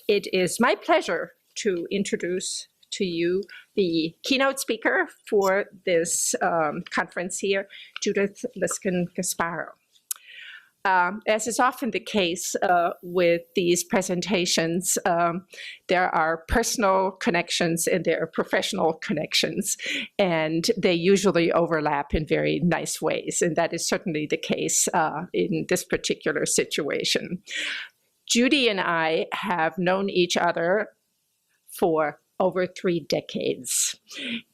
It is my pleasure to introduce to you the keynote speaker for this conference here, Judith Liskin-Gasparro. As is often the case with these presentations, there are personal connections and there are professional connections, and they usually overlap in very nice ways, and that is certainly the case in this particular situation. Judy and I have known each other for over 3 decades.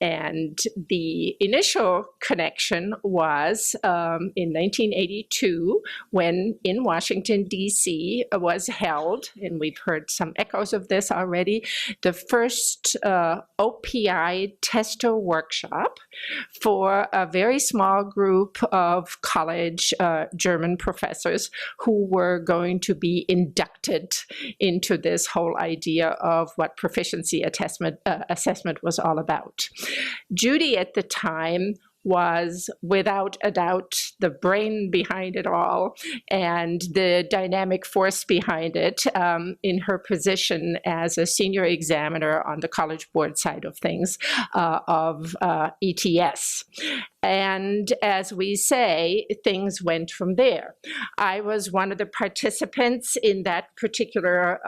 And the initial connection was in 1982, when in Washington, D.C. was held, and we've heard some echoes of this already, the first OPI tester workshop for a very small group of college German professors who were going to be inducted into this whole idea of what proficiency assessment was all about. Judy at the time was without a doubt the brain behind it all and the dynamic force behind it in her position as a senior examiner on the College Board side of things of ETS. And as we say, things went from there. I was one of the participants in that particular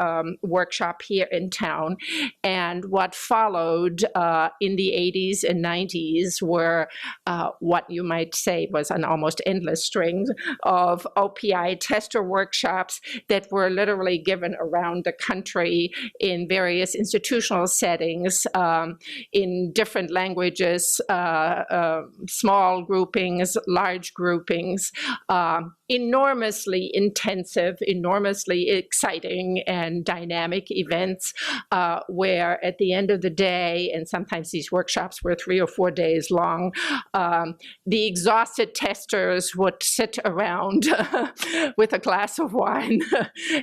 workshop here in town. And what followed in the 80s and 90s were what you might say was an almost endless string of OPI tester workshops that were literally given around the country in various institutional settings, in different languages, small groupings, large groupings, enormously intensive, enormously exciting and dynamic events where at the end of the day, and sometimes these workshops were 3 or 4 days long, the exhausted testers would sit around with a glass of wine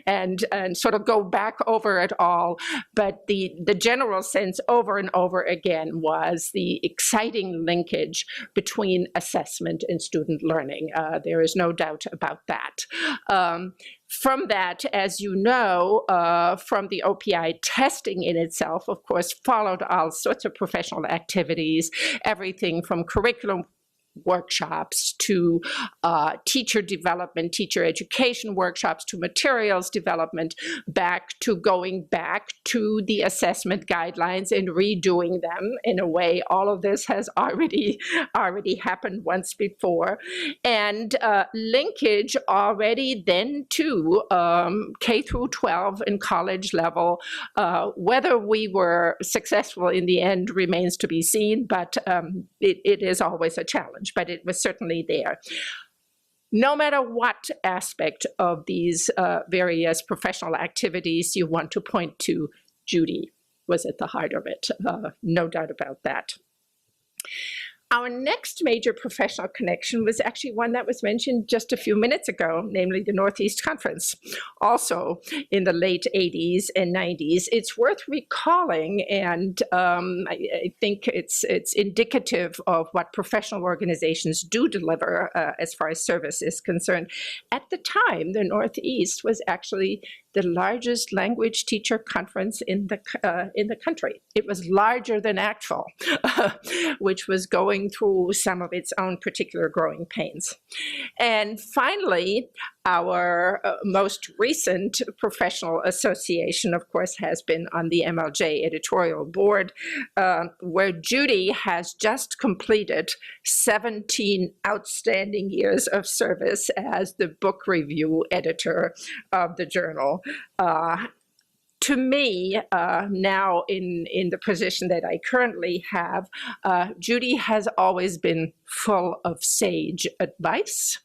and sort of go back over it all. But the general sense over and over again was the exciting linkage between assessment and student learning. There is no doubt about that. From that, as you know, from the OPI testing in itself, of course, followed all sorts of professional activities, everything from curriculum workshops to teacher development, teacher education workshops, to materials development, back to going back to the assessment guidelines and redoing them. In a way, all of this has already happened once before. And linkage already then to K through 12 and college level. Whether we were successful in the end remains to be seen, but it is always a challenge. But it was certainly there. No matter what aspect of these various professional activities you want to point to, Judy was at the heart of it, no doubt about that. Our next major professional connection was actually one that was mentioned just a few minutes ago, namely the Northeast Conference, also in the late 80s and 90s. It's worth recalling, and I think it's indicative of what professional organizations do deliver as far as service is concerned. At the time, the Northeast was actually the largest language teacher conference in the country. It was larger than actual, which was going through some of its own particular growing pains. And finally, our most recent professional association, of course, has been on the MLJ editorial board, where Judy has just completed 17 outstanding years of service as the book review editor of the journal. To me, now in the position that I currently have, Judy has always been full of sage advice,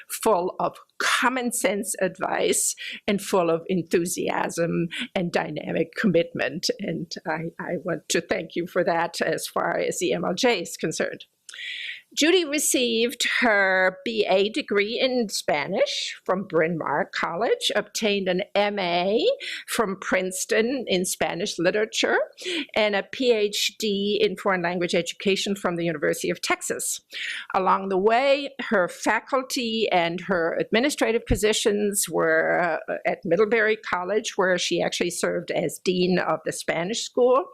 full of common sense advice, and full of enthusiasm and dynamic commitment. And I want to thank you for that as far as the MLJ is concerned. Judy received her BA degree in Spanish from Bryn Mawr College, obtained an MA from Princeton in Spanish literature, and a PhD in foreign language education from the University of Texas. Along the way, her faculty and her administrative positions were at Middlebury College, where she actually served as dean of the Spanish school.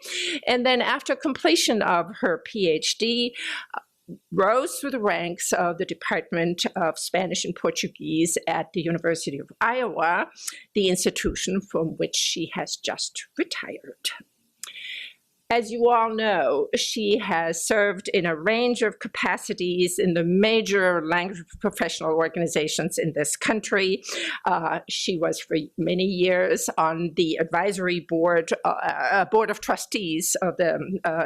And then after completion of her PhD, rose through the ranks of the Department of Spanish and Portuguese at the University of Iowa, the institution from which she has just retired. As you all know, she has served in a range of capacities in the major language professional organizations in this country. She was for many years on the advisory board, board of trustees of the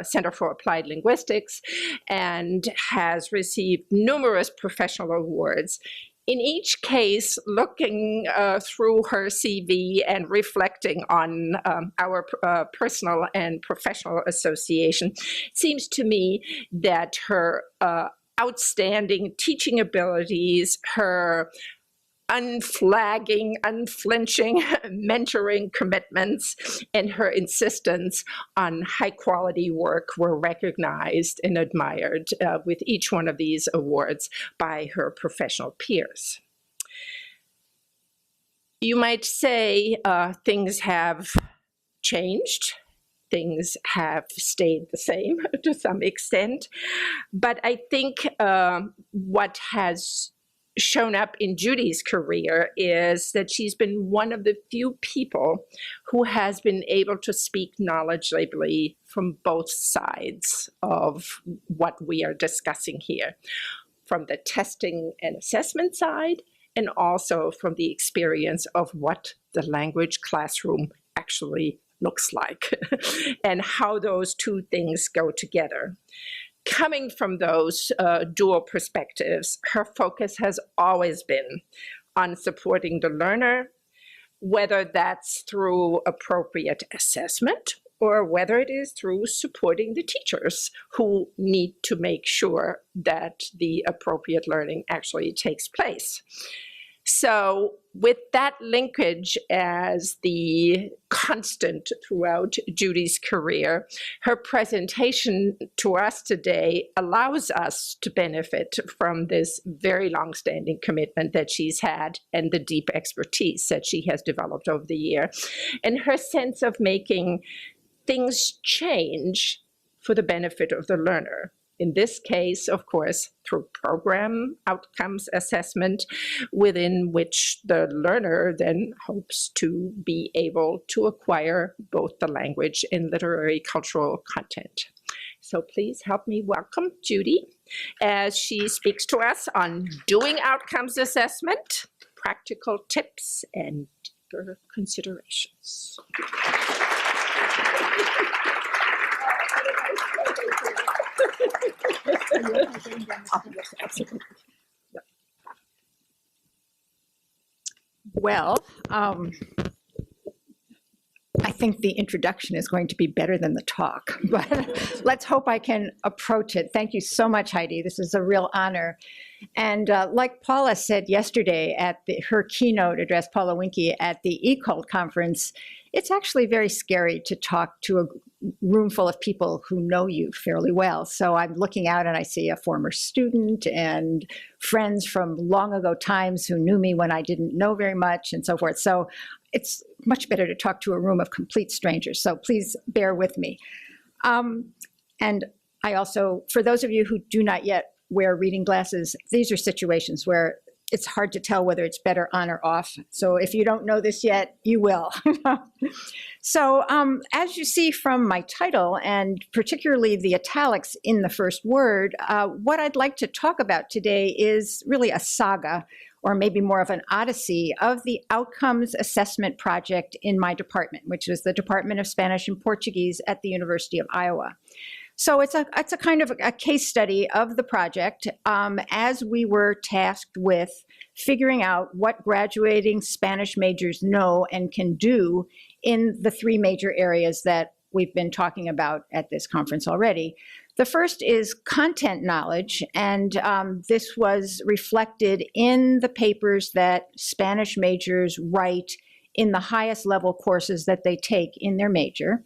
Center for Applied Linguistics, and has received numerous professional awards. In each case, looking through her CV and reflecting on our personal and professional association, it seems to me that her outstanding teaching abilities, her unflagging, unflinching mentoring commitments, and her insistence on high-quality work were recognized and admired with each one of these awards by her professional peers. You might say things have changed. Things have stayed the same to some extent. But I think what has shown up in Judy's career is that she's been one of the few people who has been able to speak knowledgeably from both sides of what we are discussing here, from the testing and assessment side, and also from the experience of what the language classroom actually looks like and how those two things go together. Coming from those dual perspectives, her focus has always been on supporting the learner, whether that's through appropriate assessment or whether it is through supporting the teachers who need to make sure that the appropriate learning actually takes place. So with that linkage as the constant throughout Judy's career, her presentation to us today allows us to benefit from this very long-standing commitment that she's had and the deep expertise that she has developed over the year, and her sense of making things change for the benefit of the learner. In this case, of course, through program outcomes assessment, within which the learner then hopes to be able to acquire both the language and literary cultural content. So please help me welcome Judy as she speaks to us on doing outcomes assessment, practical tips, and deeper considerations. Well, I think the introduction is going to be better than the talk, but let's hope I can approach it. Thank you so much, Heidi. This is a real honor. And like Paula said yesterday at her keynote address, Paula Winke, at the eCult conference, it's actually very scary to talk to a room full of people who know you fairly well. So I'm looking out and I see a former student and friends from long ago times who knew me when I didn't know very much and so forth. So it's much better to talk to a room of complete strangers. So please bear with me. And I also, for those of you who do not yet wear reading glasses, these are situations where it's hard to tell whether it's better on or off. So if you don't know this yet, you will. So as you see from my title, and particularly the italics in the first word, what I'd like to talk about today is really a saga, or maybe more of an odyssey, of the outcomes assessment project in my department, which is the Department of Spanish and Portuguese at the University of Iowa. So it's a kind of a case study of the project as we were tasked with figuring out what graduating Spanish majors know and can do in the three major areas that we've been talking about at this conference already. The first is content knowledge, and this was reflected in the papers that Spanish majors write in the highest level courses that they take in their major.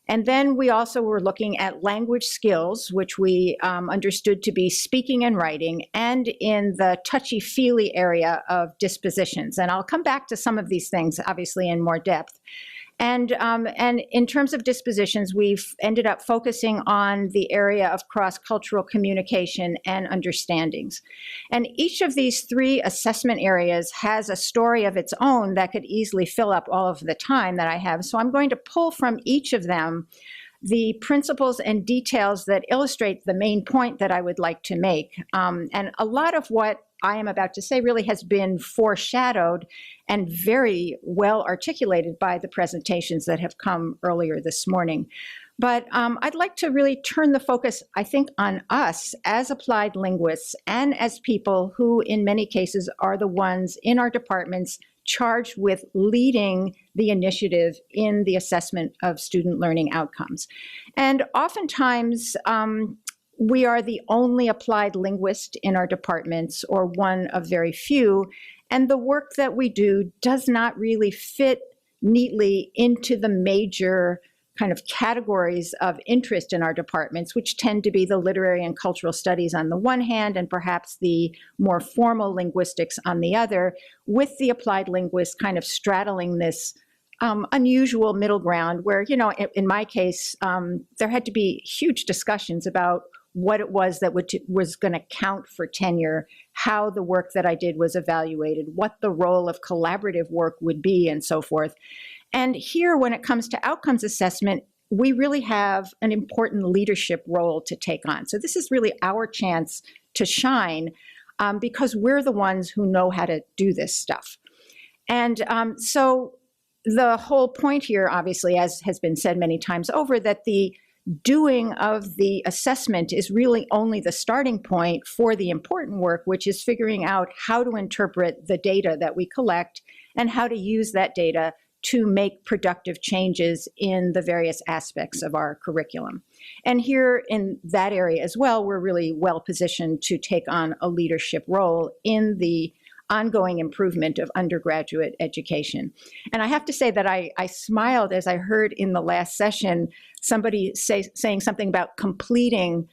And then we also were looking at language skills, which we understood to be speaking and writing, and in the touchy-feely area of dispositions. And I'll come back to some of these things, obviously, in more depth. And in terms of dispositions, we've ended up focusing on the area of cross-cultural communication and understandings. And each of these three assessment areas has a story of its own that could easily fill up all of the time that I have. So I'm going to pull from each of them the principles and details that illustrate the main point that I would like to make. And a lot of what I am about to say really has been foreshadowed and very well articulated by the presentations that have come earlier this morning. But I'd like to really turn the focus, I think, on us as applied linguists and as people who, in many cases, are the ones in our departments charged with leading the initiative in the assessment of student learning outcomes. And oftentimes, we are the only applied linguist in our departments, or one of very few, and the work that we do does not really fit neatly into the major kind of categories of interest in our departments, which tend to be the literary and cultural studies on the one hand, and perhaps the more formal linguistics on the other, with the applied linguist kind of straddling this unusual middle ground where, you know, in my case, there had to be huge discussions about what it was that was going to count for tenure, how the work that I did was evaluated, what the role of collaborative work would be, and so forth. And here, when it comes to outcomes assessment, we really have an important leadership role to take on. So this is really our chance to shine because we're the ones who know how to do this stuff. And so the whole point here, obviously, as has been said many times over, that the doing of the assessment is really only the starting point for the important work, which is figuring out how to interpret the data that we collect and how to use that data to make productive changes in the various aspects of our curriculum. And here in that area as well, we're really well positioned to take on a leadership role in the ongoing improvement of undergraduate education. And I have to say that I smiled as I heard in the last session somebody saying something about completing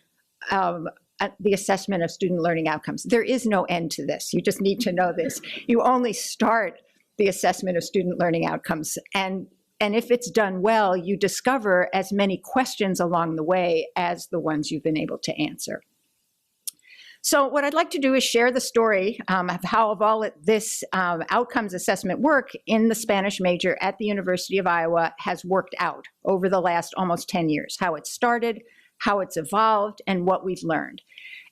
the assessment of student learning outcomes. There is no end to this. You just need to know this. You only start the assessment of student learning outcomes. And if it's done well, you discover as many questions along the way as the ones you've been able to answer. So what I'd like to do is share the story of how all this outcomes assessment work in the Spanish major at the University of Iowa has worked out over the last almost 10 years, how it started, how it's evolved, and what we've learned.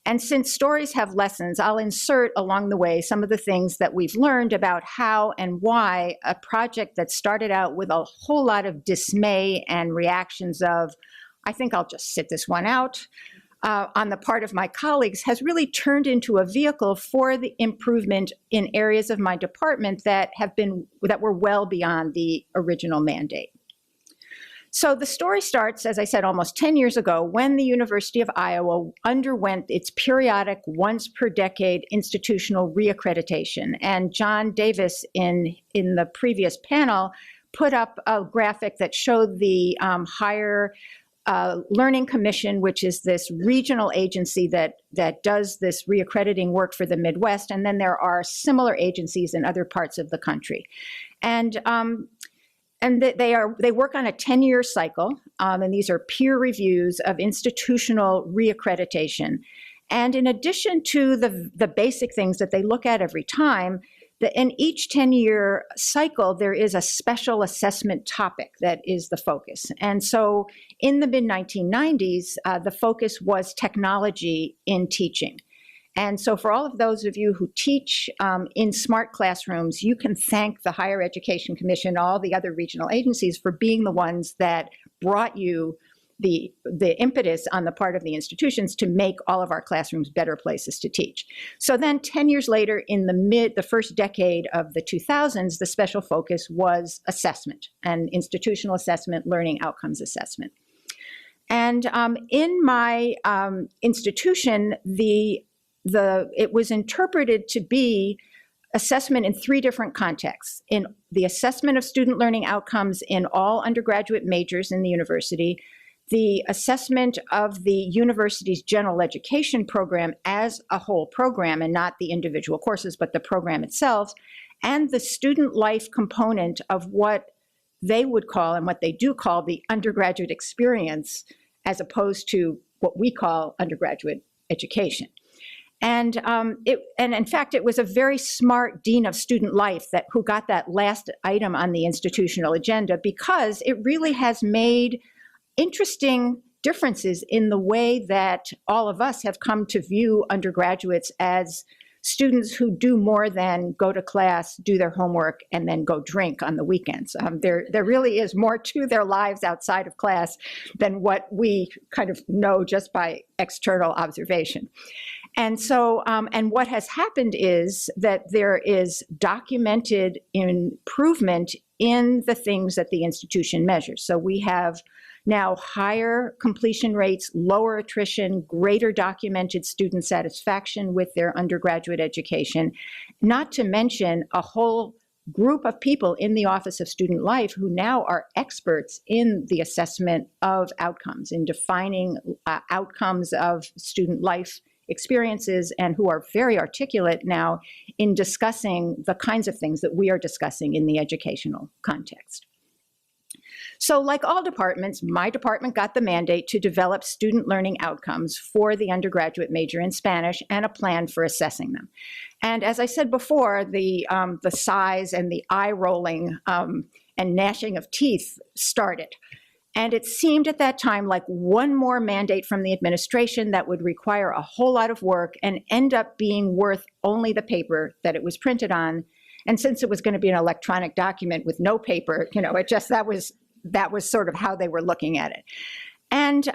And since stories have lessons, I'll insert along the way some of the things that we've learned about how and why a project that started out with a whole lot of dismay and reactions of, I think I'll just sit this one out, on the part of my colleagues, has really turned into a vehicle for the improvement in areas of my department that were well beyond the original mandate. So the story starts, as I said, almost 10 years ago when the University of Iowa underwent its periodic once-per-decade institutional reaccreditation. And John Davis, in the previous panel, put up a graphic that showed the Higher Learning Commission, which is this regional agency that does this reaccrediting work for the Midwest, and then there are similar agencies in other parts of the country. And they work on a 10-year cycle, and these are peer reviews of institutional reaccreditation. And in addition to the basic things that they look at every time, in each 10-year cycle, there is a special assessment topic that is the focus. And so in the mid-1990s, the focus was technology in teaching. And so for all of those of you who teach in smart classrooms, you can thank the Higher Education Commission, all the other regional agencies, for being the ones that brought you the impetus on the part of the institutions to make all of our classrooms better places to teach. So then 10 years later, in the first decade of the 2000s, the special focus was assessment and institutional assessment, learning outcomes assessment. And in my institution, it was interpreted to be assessment in 3 different contexts: in the assessment of student learning outcomes in all undergraduate majors in the university, the assessment of the university's general education program as a whole program, and not the individual courses, but the program itself, and the student life component of what they would call, and what they do call, the undergraduate experience, as opposed to what we call undergraduate education. And in fact, it was a very smart dean of student life who got that last item on the institutional agenda, because it really has made interesting differences in the way that all of us have come to view undergraduates as students who do more than go to class, do their homework, and then go drink on the weekends. There really is more to their lives outside of class than what we kind of know just by external observation. And so, and what has happened is that there is documented improvement in the things that the institution measures. So we have now higher completion rates, lower attrition, greater documented student satisfaction with their undergraduate education, not to mention a whole group of people in the Office of Student Life who now are experts in the assessment of outcomes, in defining outcomes of student life experiences, and who are very articulate now in discussing the kinds of things that we are discussing in the educational context. So like all departments, my department got the mandate to develop student learning outcomes for the undergraduate major in Spanish and a plan for assessing them. And as I said before, the sighs and the eye rolling and gnashing of teeth started. And it seemed at that time like one more mandate from the administration that would require a whole lot of work and end up being worth only the paper that it was printed on. And since it was going to be an electronic document with no paper, you know, that was sort of how they were looking at it. And,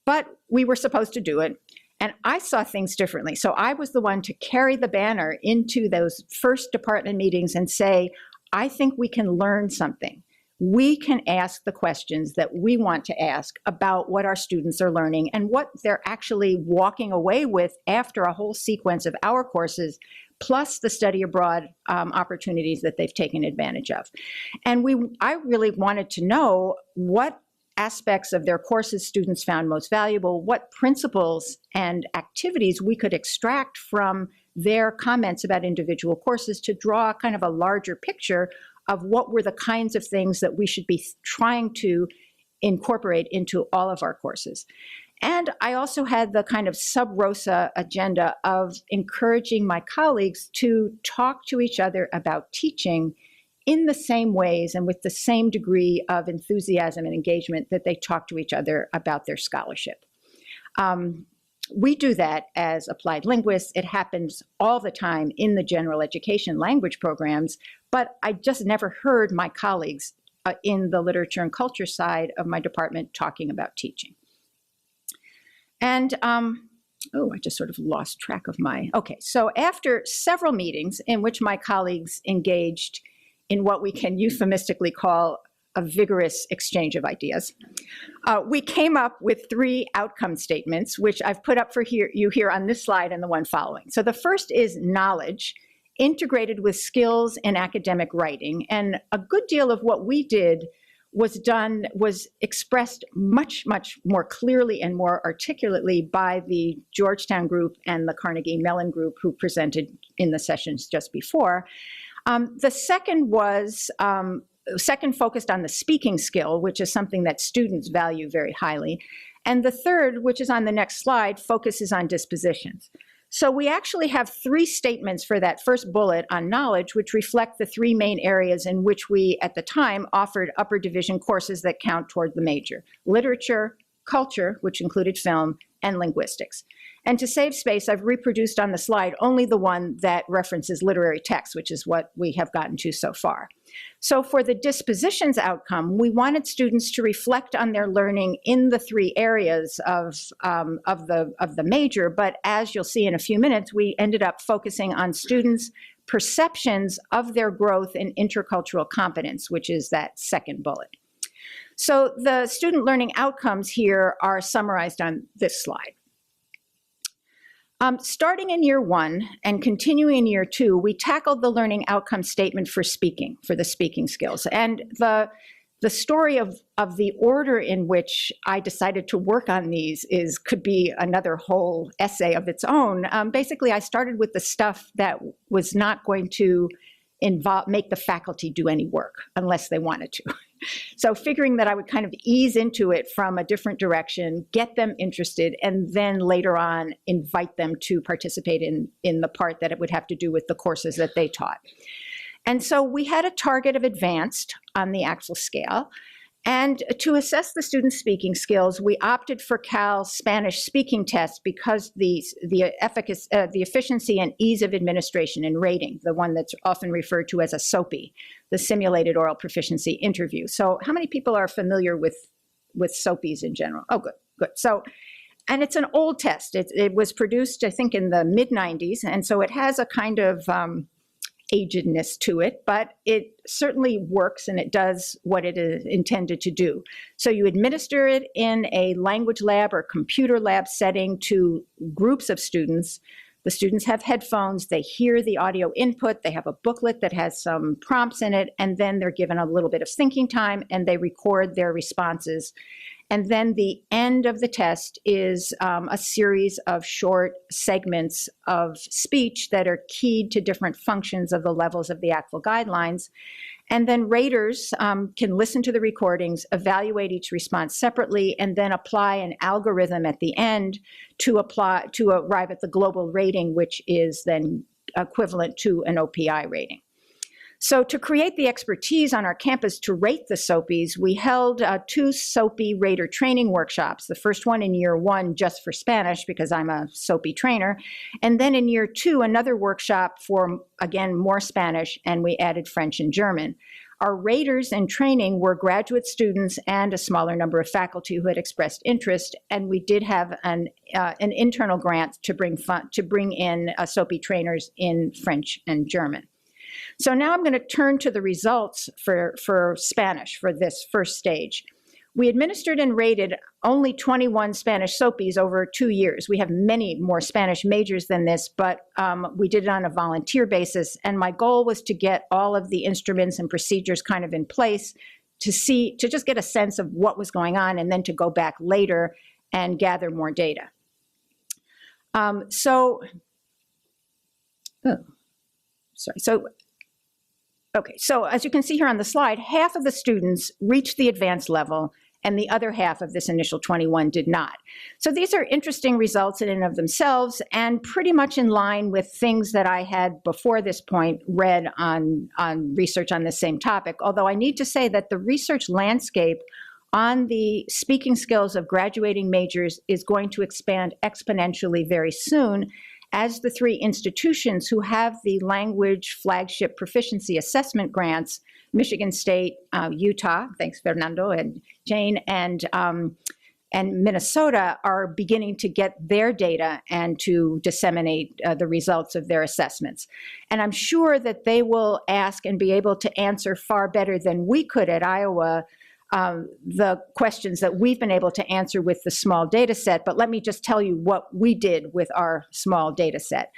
but we were supposed to do it. And I saw things differently. So I was the one to carry the banner into those first department meetings and say, I think we can learn something. We can ask the questions that we want to ask about what our students are learning and what they're actually walking away with after a whole sequence of our courses, plus the study abroad opportunities that they've taken advantage of. And I really wanted to know what aspects of their courses students found most valuable, what principles and activities we could extract from their comments about individual courses to draw kind of a larger picture of what were the kinds of things that we should be trying to incorporate into all of our courses. And I also had the kind of sub rosa agenda of encouraging my colleagues to talk to each other about teaching in the same ways and with the same degree of enthusiasm and engagement that they talk to each other about their scholarship. We do that as applied linguists. It happens all the time in the general education language programs, but I just never heard my colleagues in the literature and culture side of my department talking about teaching. And, oh, I just sort of lost track of okay, so after several meetings in which my colleagues engaged in what we can euphemistically call a vigorous exchange of ideas, we came up with 3 outcome statements, which I've put up for you here on this slide and the one following. So the first is knowledge integrated with skills in academic writing. And a good deal of what we did was expressed much, much more clearly and more articulately by the Georgetown group and the Carnegie Mellon group who presented in the sessions just before. The second focused on the speaking skill, which is something that students value very highly. And the third, which is on the next slide, focuses on dispositions. So we actually have 3 statements for that first bullet on knowledge, which reflect the 3 main areas in which we, at the time, offered upper division courses that count toward the major: literature, culture, which included film, and linguistics. And to save space, I've reproduced on the slide only the one that references literary text, which is what we have gotten to so far. So for the dispositions outcome, we wanted students to reflect on their learning in the 3 areas of the major, but as you'll see in a few minutes, we ended up focusing on students' perceptions of their growth in intercultural competence, which is that second bullet. So the student learning outcomes here are summarized on this slide. Starting in year 1 and continuing in year 2, we tackled the learning outcome statement for speaking, for the speaking skills. And the story of the order in which I decided to work on these could be another whole essay of its own. Basically, I started with the stuff that was not going to make the faculty do any work unless they wanted to. So figuring that I would kind of ease into it from a different direction, get them interested, and then later on invite them to participate in the part that it would have to do with the courses that they taught. And so we had a target of advanced on the Axel scale. And to assess the students' speaking skills, we opted for Cal's Spanish speaking test because the efficiency and ease of administration and rating, the one that's often referred to as a SOPI, the Simulated Oral Proficiency Interview. So how many people are familiar with SOPIs in general? Oh, good, good. So, and it's an old test. It was produced, I think, in the mid-90s, and so it has a kind of agedness to it, but it certainly works and it does what it is intended to do. So you administer it in a language lab or computer lab setting to groups of students. The students have headphones, they hear the audio input, they have a booklet that has some prompts in it, and then they're given a little bit of thinking time and they record their responses. And then the end of the test is a series of short segments of speech that are keyed to different functions of the levels of the ACTFL guidelines. And then raters can listen to the recordings, evaluate each response separately, and then apply an algorithm at the end to arrive at the global rating, which is then equivalent to an OPI rating. So to create the expertise on our campus to rate the SOPIs, we held 2 SOPI rater training workshops. The first one in year 1 just for Spanish because I'm a SOPI trainer. And then in year 2, another workshop for, again, more Spanish, and we added French and German. Our raters in training were graduate students and a smaller number of faculty who had expressed interest, and we did have an internal grant to bring in SOPI trainers in French and German. So now I'm going to turn to the results for Spanish for this first stage. We administered and rated only 21 Spanish SOPIs over 2 years. We have many more Spanish majors than this, but we did it on a volunteer basis. And my goal was to get all of the instruments and procedures kind of in place to just get a sense of what was going on and then to go back later and gather more data. Okay, so as you can see here on the slide, half of the students reached the advanced level and the other half of this initial 21 did not. So these are interesting results in and of themselves and pretty much in line with things that I had before this point read on research on the same topic, although I need to say that the research landscape on the speaking skills of graduating majors is going to expand exponentially very soon, as the 3 institutions who have the language flagship proficiency assessment grants, Michigan State, Utah, thanks Fernando and Jane, and Minnesota, are beginning to get their data and to disseminate the results of their assessments. And I'm sure that they will ask and be able to answer far better than we could at Iowa the questions that we've been able to answer with the small data set, but let me just tell you what we did with our small data set.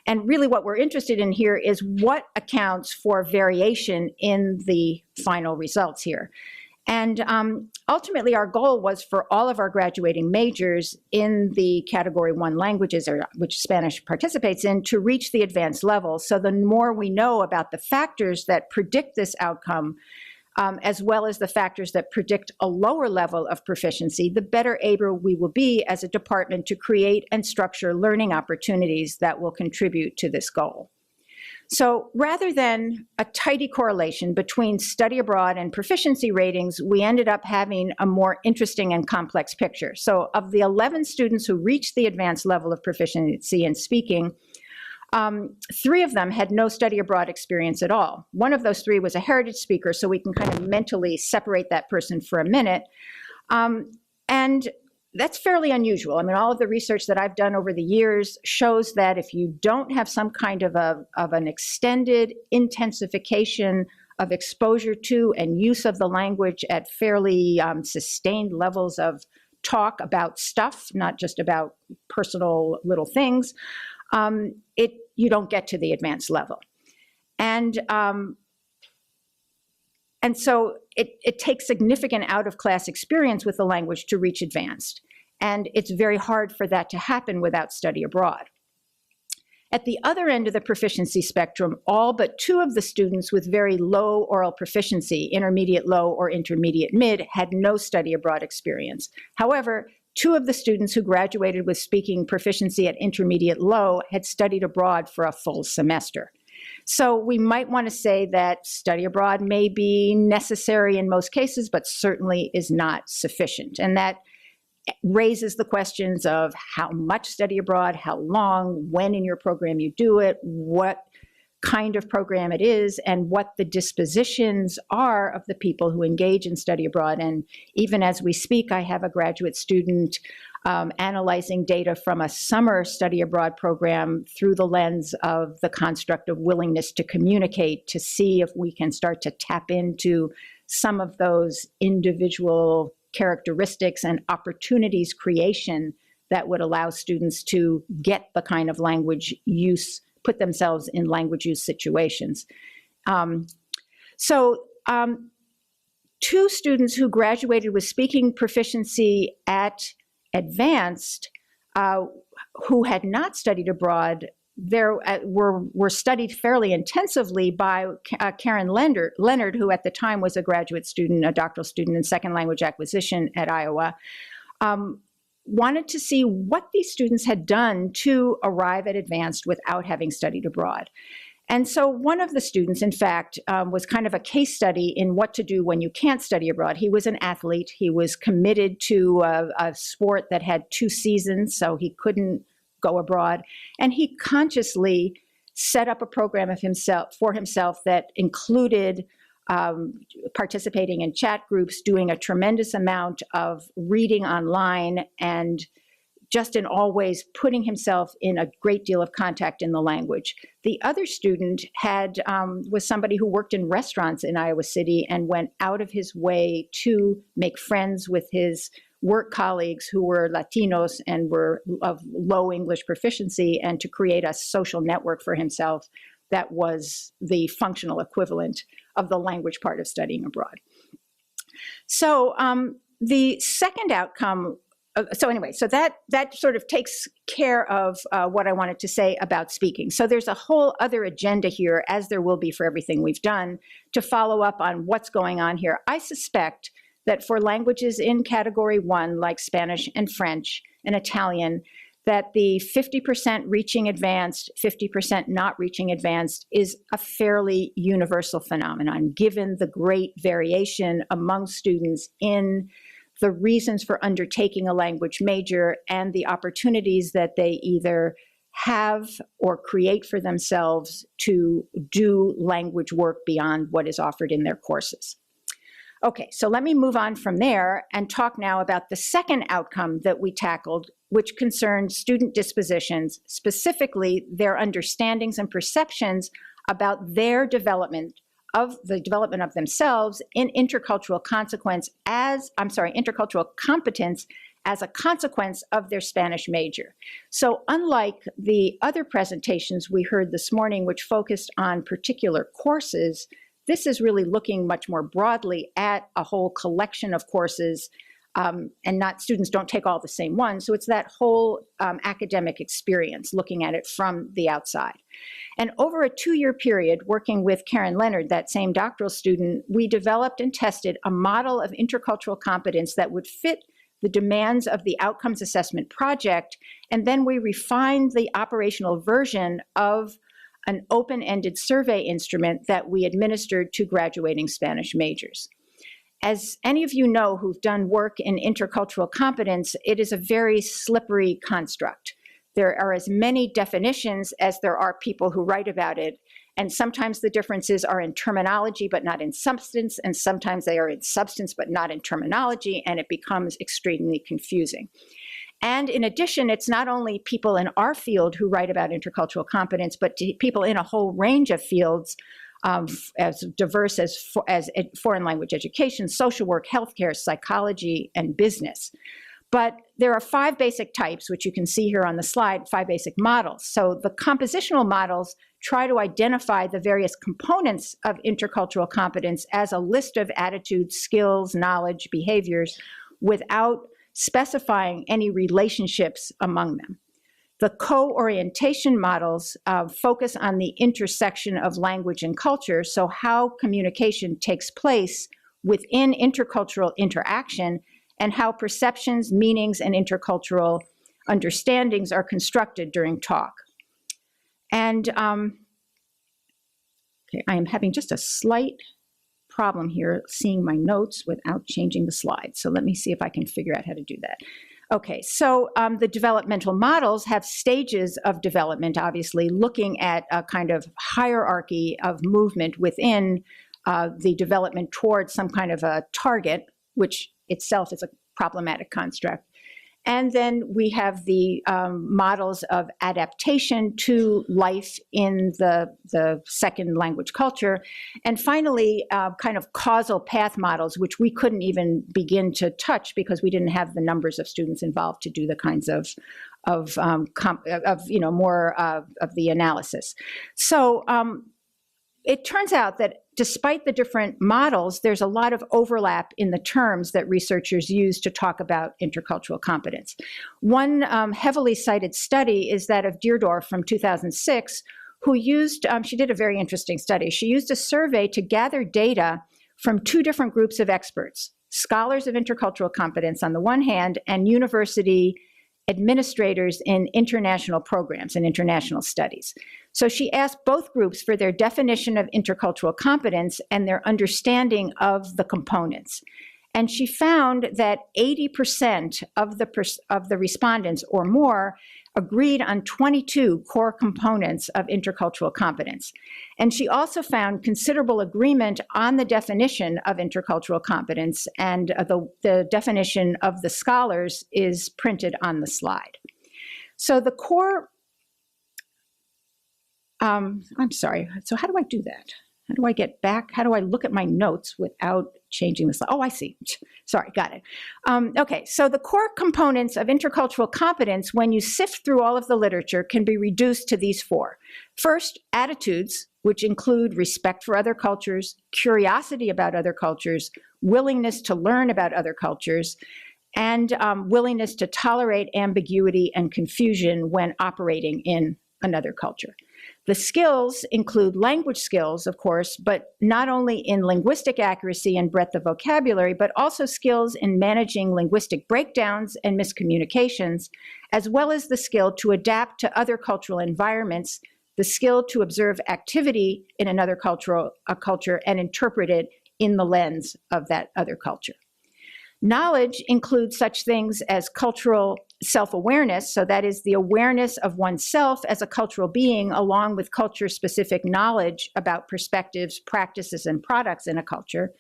And really what we're interested in here is what accounts for variation in the final results here. And ultimately our goal was for all of our graduating majors in the Category 1 languages, or which Spanish participates in, to reach the advanced level. So the more we know about the factors that predict this outcome, as well as the factors that predict a lower level of proficiency, the better able we will be as a department to create and structure learning opportunities that will contribute to this goal. So rather than a tidy correlation between study abroad and proficiency ratings, we ended up having a more interesting and complex picture. So of the 11 students who reached the advanced level of proficiency in speaking, 3 of them had no study abroad experience at all. One of those 3 was a heritage speaker, so we can kind of mentally separate that person for a minute. And that's fairly unusual. I mean, all of the research that I've done over the years shows that if you don't have some kind of an extended intensification of exposure to and use of the language at fairly sustained levels of talk about stuff, not just about personal little things, you don't get to the advanced level. And so it takes significant out-of-class experience with the language to reach advanced. And it's very hard for that to happen without study abroad. At the other end of the proficiency spectrum, all but 2 of the students with very low oral proficiency, intermediate low or intermediate mid, had no study abroad experience. However, 2 of the students who graduated with speaking proficiency at intermediate low had studied abroad for a full semester. So we might want to say that study abroad may be necessary in most cases, but certainly is not sufficient. And that raises the questions of how much study abroad, how long, when in your program you do it, what kind of program it is, and what the dispositions are of the people who engage in study abroad. And even as we speak, I have a graduate student analyzing data from a summer study abroad program through the lens of the construct of willingness to communicate, to see if we can start to tap into some of those individual characteristics and opportunities creation that would allow students to get the kind of language use, put themselves in language use situations. 2 students who graduated with speaking proficiency at advanced, who had not studied abroad, were studied fairly intensively by Karen Leonard, who at the time was a graduate student, a doctoral student in second language acquisition at Iowa, wanted to see what these students had done to arrive at advanced without having studied abroad. And so one of the students, in fact, was kind of a case study in what to do when you can't study abroad. He was an athlete. He was committed to a sport that had 2 seasons, so he couldn't go abroad. And he consciously set up a program for himself that included participating in chat groups, doing a tremendous amount of reading online, and just in all ways putting himself in a great deal of contact in the language. The other student was somebody who worked in restaurants in Iowa City and went out of his way to make friends with his work colleagues who were Latinos and were of low English proficiency, and to create a social network for himself that was the functional equivalent of the language part of studying abroad. So the second outcome, so that sort of takes care of what I wanted to say about speaking. So there's a whole other agenda here, as there will be for everything we've done, to follow up on what's going on here. I suspect that for languages in category 1, like Spanish and French and Italian, that the 50% reaching advanced, 50% not reaching advanced is a fairly universal phenomenon, given the great variation among students in the reasons for undertaking a language major and the opportunities that they either have or create for themselves to do language work beyond what is offered in their courses. Okay, so let me move on from there and talk now about the second outcome that we tackled, which concerned student dispositions, specifically their understandings and perceptions about their development of themselves in intercultural competence as a consequence of their Spanish major. So unlike the other presentations we heard this morning, which focused on particular courses, this is really looking much more broadly at a whole collection of courses, and students don't take all the same ones. So it's that whole academic experience, looking at it from the outside. And over a 2-year period, working with Karen Leonard, that same doctoral student, we developed and tested a model of intercultural competence that would fit the demands of the outcomes assessment project, and then we refined the operational version of an open-ended survey instrument that we administered to graduating Spanish majors. As any of you know who've done work in intercultural competence, it is a very slippery construct. There are as many definitions as there are people who write about it, and sometimes the differences are in terminology but not in substance, and sometimes they are in substance but not in terminology, and it becomes extremely confusing. And in addition, it's not only people in our field who write about intercultural competence, but people in a whole range of fields as diverse as foreign language education, social work, healthcare, psychology, and business. But there are 5 basic types, which you can see here on the slide, 5 basic models. So the compositional models try to identify the various components of intercultural competence as a list of attitudes, skills, knowledge, behaviors, without specifying any relationships among them. The co-orientation models focus on the intersection of language and culture, so how communication takes place within intercultural interaction and how perceptions, meanings, and intercultural understandings are constructed during talk. And okay, I am having just a slight problem here seeing my notes without changing the slides. So let me see if I can figure out how to do that. Okay, so the developmental models have stages of development, obviously, looking at a kind of hierarchy of movement within the development towards some kind of a target, which itself is a problematic construct. And then we have the models of adaptation to life in the second language culture. And finally, kind of causal path models, which we couldn't even begin to touch because we didn't have the numbers of students involved to do the kinds of more of the analysis. So it turns out that despite the different models, there's a lot of overlap in the terms that researchers use to talk about intercultural competence. One heavily cited study is that of Deardorff from 2006, who used, she did a very interesting study. She used a survey to gather data from 2 different groups of experts, scholars of intercultural competence on the one hand, and university administrators in international programs and international studies. So she asked both groups for their definition of intercultural competence and their understanding of the components. And she found that 80% of the respondents or more agreed on 22 core components of intercultural competence. And she also found considerable agreement on the definition of intercultural competence, and the definition of the scholars is printed on the slide. So the core, I'm sorry, so how do I do that? How do I get back? How do I look at my notes without changing the slide? Oh, I see. Sorry, got it. Okay, so the core components of intercultural competence, when you sift through all of the literature, can be reduced to these 4. First, attitudes, which include respect for other cultures, curiosity about other cultures, willingness to learn about other cultures, and willingness to tolerate ambiguity and confusion when operating in another culture. The skills include language skills, of course, but not only in linguistic accuracy and breadth of vocabulary, but also skills in managing linguistic breakdowns and miscommunications, as well as the skill to adapt to other cultural environments, the skill to observe activity in another culture and interpret it in the lens of that other culture. Knowledge includes such things as cultural self-awareness, so that is the awareness of oneself as a cultural being, along with culture-specific knowledge about perspectives, practices, and products in a culture.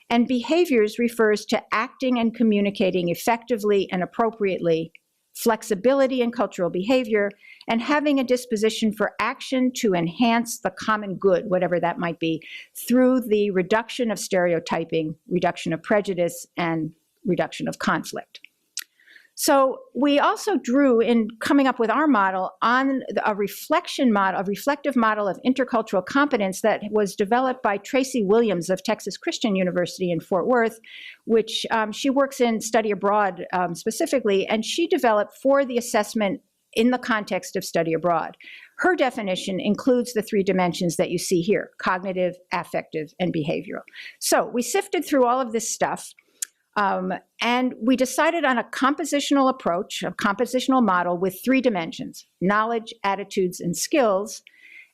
And behaviors refers to acting and communicating effectively and appropriately, flexibility in cultural behavior, and having a disposition for action to enhance the common good, whatever that might be, through the reduction of stereotyping, reduction of prejudice, and reduction of conflict. So we also drew, in coming up with our model, on a reflection model, a reflective model of intercultural competence that was developed by Tracy Williams of Texas Christian University in Fort Worth, which she works in study abroad specifically, and she developed for the assessment in the context of study abroad. Her definition includes the 3 dimensions that you see here: cognitive, affective, and behavioral. So we sifted through all of this stuff. And we decided on a compositional approach, a compositional model with 3 dimensions: knowledge, attitudes, and skills.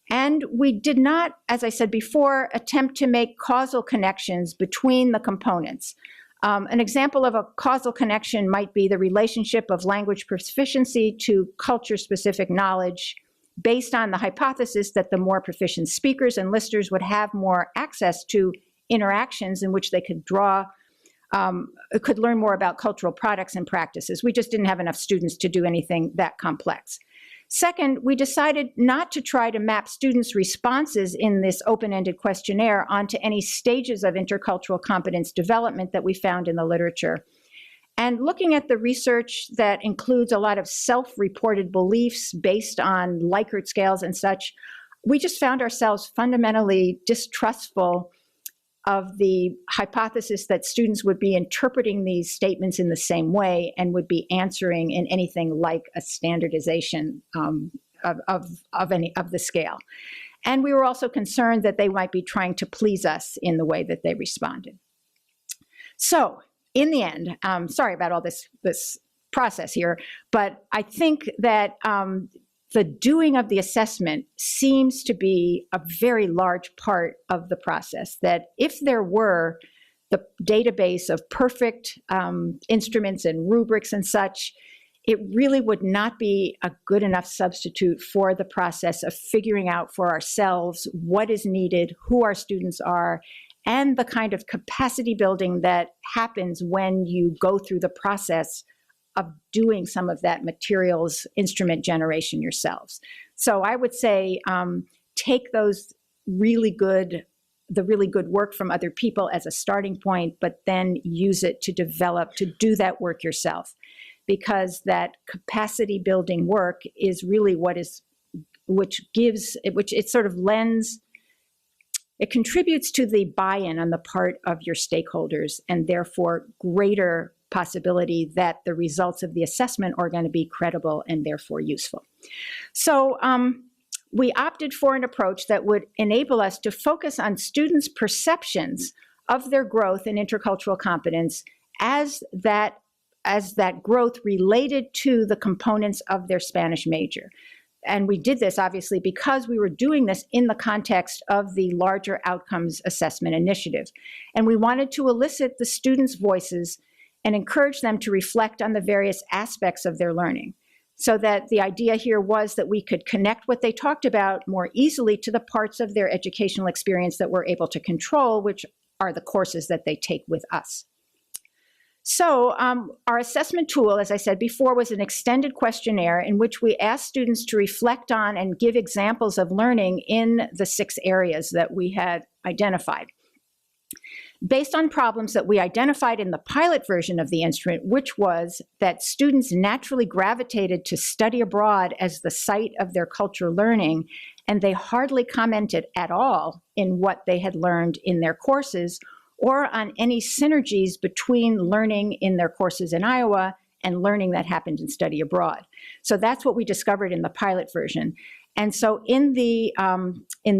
And we did not, as I said before, attempt to make causal connections between the components. An example of a causal connection might be the relationship of language proficiency to culture-specific knowledge, based on the hypothesis that the more proficient speakers and listeners would have more access to interactions in which they could could learn more about cultural products and practices. We just didn't have enough students to do anything that complex. Second, we decided not to try to map students' responses in this open-ended questionnaire onto any stages of intercultural competence development that we found in the literature. And looking at the research that includes a lot of self-reported beliefs based on Likert scales and such, we just found ourselves fundamentally distrustful of the hypothesis that students would be interpreting these statements in the same way and would be answering in anything like a standardization of the scale. And we were also concerned that they might be trying to please us in the way that they responded. So in the end, sorry about all this process here, but I think that the doing of the assessment seems to be a very large part of the process, that if there were the database of perfect instruments and rubrics and such, it really would not be a good enough substitute for the process of figuring out for ourselves what is needed, who our students are, and the kind of capacity building that happens when you go through the process of doing some of that materials instrument generation yourselves. So I would say take those the really good work from other people as a starting point, but then use it to develop, to do that work yourself. Because that capacity building work is really which it sort of lends, it contributes to the buy-in on the part of your stakeholders, and therefore greater possibility that the results of the assessment are going to be credible and therefore useful. So we opted for an approach that would enable us to focus on students' perceptions of their growth in intercultural competence as that growth related to the components of their Spanish major. And we did this, obviously, because we were doing this in the context of the larger outcomes assessment initiative. And we wanted to elicit the students' voices and encourage them to reflect on the various aspects of their learning. So that the idea here was that we could connect what they talked about more easily to the parts of their educational experience that we're able to control, which are the courses that they take with us. So our assessment tool, as I said before, was an extended questionnaire in which we asked students to reflect on and give examples of learning in the 6 areas that we had identified. Based on problems that we identified in the pilot version of the instrument, which was that students naturally gravitated to study abroad as the site of their cultural learning, and they hardly commented at all in what they had learned in their courses, or on any synergies between learning in their courses in Iowa and learning that happened in study abroad. So that's what we discovered in the pilot version. And so in the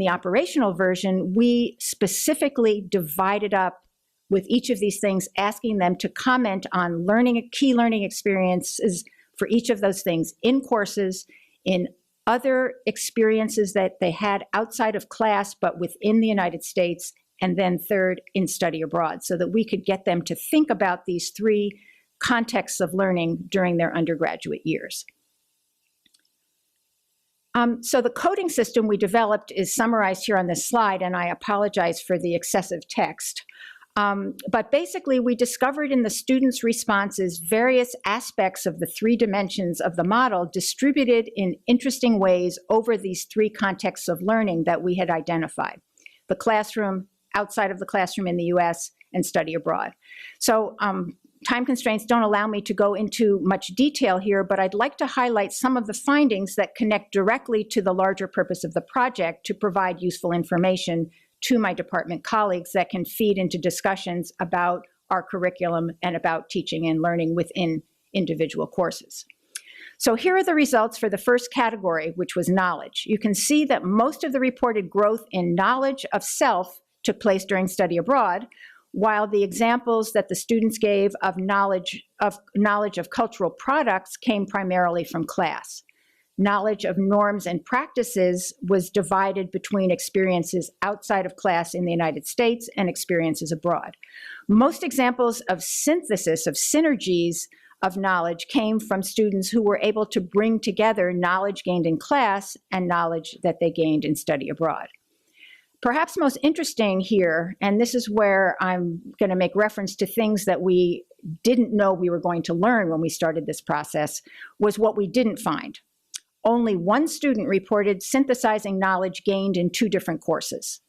operational version, we specifically divided up with each of these things, asking them to comment on key learning experiences for each of those things in courses, in other experiences that they had outside of class but within the United States, and then third, in study abroad, so that we could get them to think about these 3 contexts of learning during their undergraduate years. So the coding system we developed is summarized here on this slide, and I apologize for the excessive text. But basically, we discovered in the students' responses various aspects of the 3 dimensions of the model distributed in interesting ways over these 3 contexts of learning that we had identified: the classroom, outside of the classroom in the US, and study abroad. So time constraints don't allow me to go into much detail here, but I'd like to highlight some of the findings that connect directly to the larger purpose of the project to provide useful information to my department colleagues that can feed into discussions about our curriculum and about teaching and learning within individual courses. So here are the results for the first category, which was knowledge. You can see that most of the reported growth in knowledge of self took place during study abroad, while the examples that the students gave of knowledge of cultural products came primarily from class. Knowledge of norms and practices was divided between experiences outside of class in the United States and experiences abroad. Most examples of synthesis, of synergies of knowledge, came from students who were able to bring together knowledge gained in class and knowledge that they gained in study abroad. Perhaps most interesting here, and this is where I'm going to make reference to things that we didn't know we were going to learn when we started this process, was what we didn't find. only one student reported synthesizing knowledge gained in 2 different courses.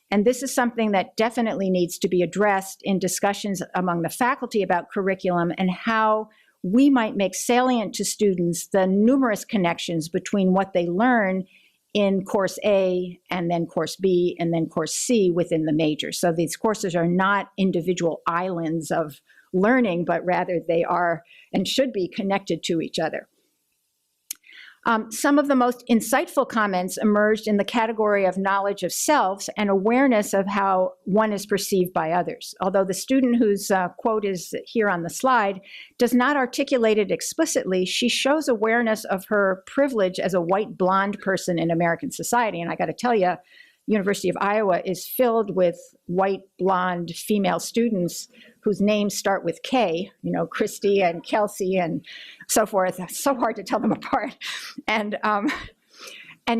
And this is something that definitely needs to be addressed in discussions among the faculty about curriculum and how we might make salient to students the numerous connections between what they learn in course A and then course B and then course C within the major. So these courses are not individual islands of learning, but rather they are and should be connected to each other. Some of the most insightful comments emerged in the category of knowledge of self and awareness of how one is perceived by others. Although the student whose quote is here on the slide does not articulate it explicitly, she shows awareness of her privilege as a white blonde person in American society. And I got to tell you, University of Iowa is filled with white blonde female students whose names start with K, you know, Christy and Kelsey and so forth. It's so hard to tell them apart. And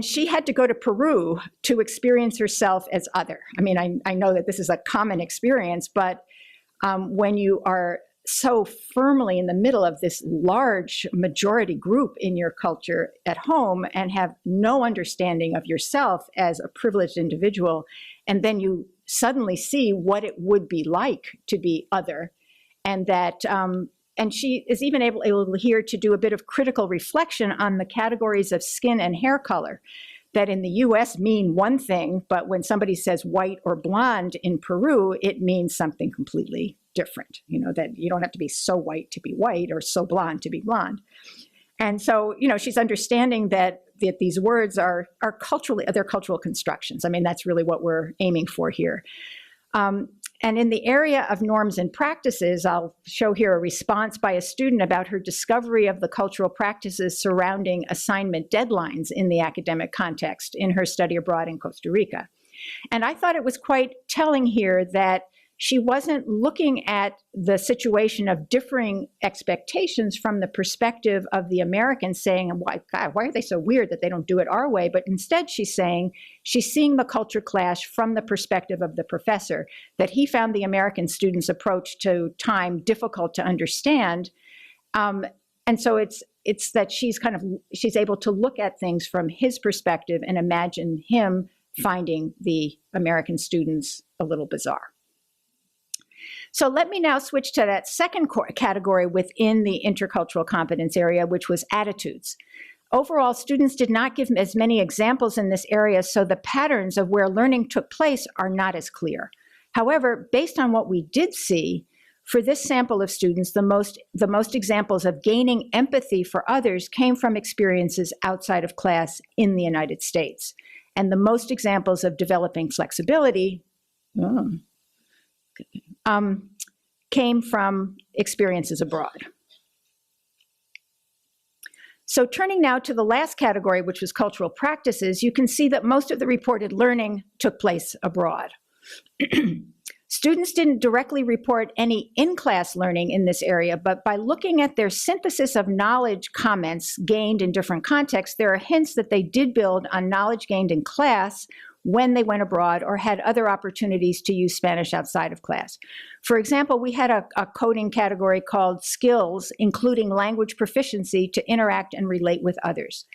she had to go to Peru to experience herself as other. I mean, I know that this is a common experience, but when you are so firmly in the middle of this large majority group in your culture at home and have no understanding of yourself as a privileged individual, and then you suddenly see what it would be like to be other, and that, and she is even able here to do a bit of critical reflection on the categories of skin and hair color that in the US mean one thing, but when somebody says white or blonde in Peru, it means something completely different. You know, that you don't have to be so white to be white or so blonde to be blonde. And so, you know, she's understanding that these words are culturally, they're cultural constructions. I mean, that's really what we're aiming for here. And in the area of norms and practices, I'll show here a response by a student about her discovery of the cultural practices surrounding assignment deadlines in the academic context in her study abroad in Costa Rica. And I thought it was quite telling here that she wasn't looking at the situation of differing expectations from the perspective of the Americans saying, why are they so weird that they don't do it our way? But instead she's saying, she's seeing the culture clash from the perspective of the professor, that he found the American students' approach to time difficult to understand. And so it's that she's able to look at things from his perspective and imagine him finding the American students a little bizarre. So let me now switch to that second category within the intercultural competence area, which was attitudes. Overall, students did not give as many examples in this area, so the patterns of where learning took place are not as clear. However, based on what we did see, for this sample of students, the most examples of gaining empathy for others came from experiences outside of class in the United States. And the most examples of developing flexibility came from experiences abroad. So turning now to the last category, which was cultural practices, you can see that most of the reported learning took place abroad. Students didn't directly report any in-class learning in this area, but by looking at their synthesis of knowledge comments gained in different contexts, there are hints that they did build on knowledge gained in class when they went abroad or had other opportunities to use Spanish outside of class. For example, we had a coding category called skills, including language proficiency to interact and relate with others.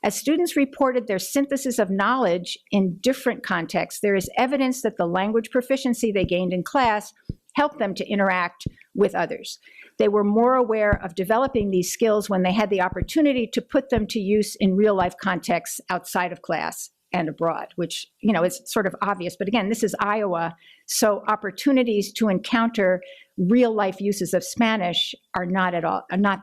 As students reported their synthesis of knowledge in different contexts, there is evidence that the language proficiency they gained in class helped them to interact with others. They were more aware of developing these skills when they had the opportunity to put them to use in real-life contexts outside of class and abroad, which, you know, is sort of obvious. But again, this is Iowa, so opportunities to encounter real-life uses of Spanish are not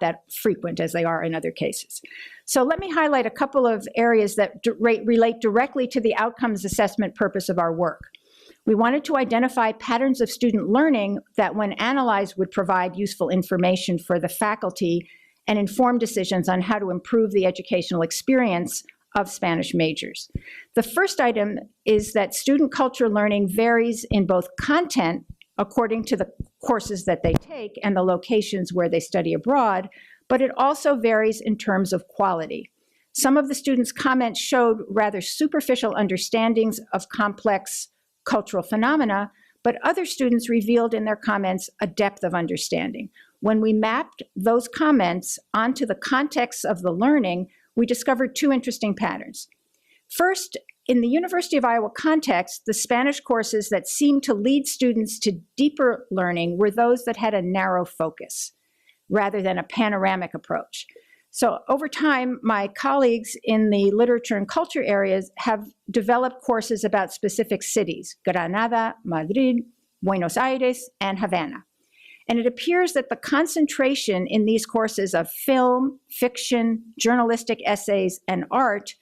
that frequent as they are in other cases. So let me highlight a couple of areas that relate directly to the outcomes assessment purpose of our work. We wanted to identify patterns of student learning that, when analyzed, would provide useful information for the faculty and inform decisions on how to improve the educational experience of Spanish majors. The first item is that student culture learning varies in both content according to the courses that they take and the locations where they study abroad, but it also varies in terms of quality. Some of the students' comments showed rather superficial understandings of complex cultural phenomena, but other students revealed in their comments a depth of understanding. When we mapped those comments onto the context of the learning, we discovered two interesting patterns. First, in the University of Iowa context, the Spanish courses that seemed to lead students to deeper learning were those that had a narrow focus rather than a panoramic approach. So over time, my colleagues in the literature and culture areas have developed courses about specific cities, Granada, Madrid, Buenos Aires, and Havana. And it appears that the concentration in these courses of film, fiction, journalistic essays, and art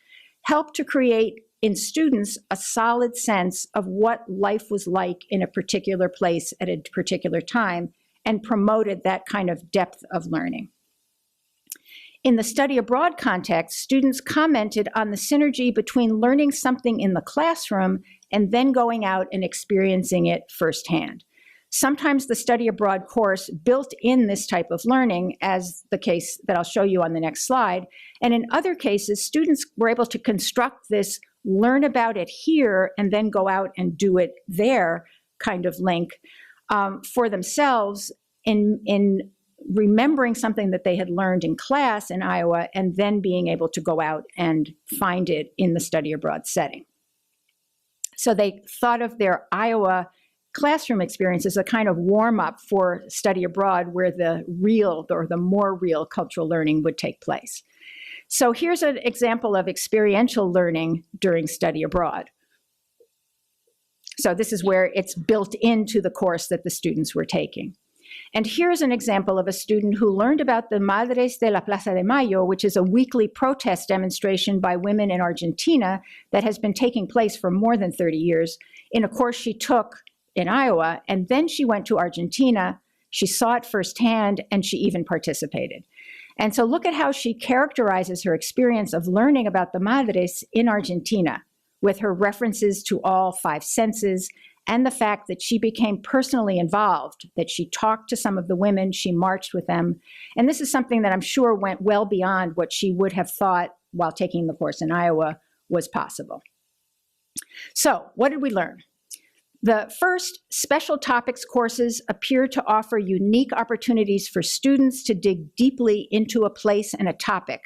helped to create in students a solid sense of what life was like in a particular place at a particular time and promoted that kind of depth of learning. In the study abroad context, students commented on the synergy between learning something in the classroom and then going out and experiencing it firsthand. Sometimes the study abroad course built in this type of learning, as the case that I'll show you on the next slide, and in other cases, students were able to construct this learn about it here and then go out and do it there kind of link for themselves in remembering something that they had learned in class in Iowa and then being able to go out and find it in the study abroad setting. So they thought of their Iowa classroom experience as a kind of warm-up for study abroad where the real or the more real cultural learning would take place. So here's an example of experiential learning during study abroad. So this is where it's built into the course that the students were taking. And here's an example of a student who learned about the Madres de la Plaza de Mayo, which is a weekly protest demonstration by women in Argentina that has been taking place for more than 30 years, in a course she took in Iowa, and then she went to Argentina, she saw it firsthand, and she even participated. And so look at how she characterizes her experience of learning about the Madres in Argentina, with her references to all 5 senses, and the fact that she became personally involved, that she talked to some of the women, she marched with them. And this is something that I'm sure went well beyond what she would have thought while taking the course in Iowa was possible. So what did we learn? The first, special topics courses appear to offer unique opportunities for students to dig deeply into a place and a topic,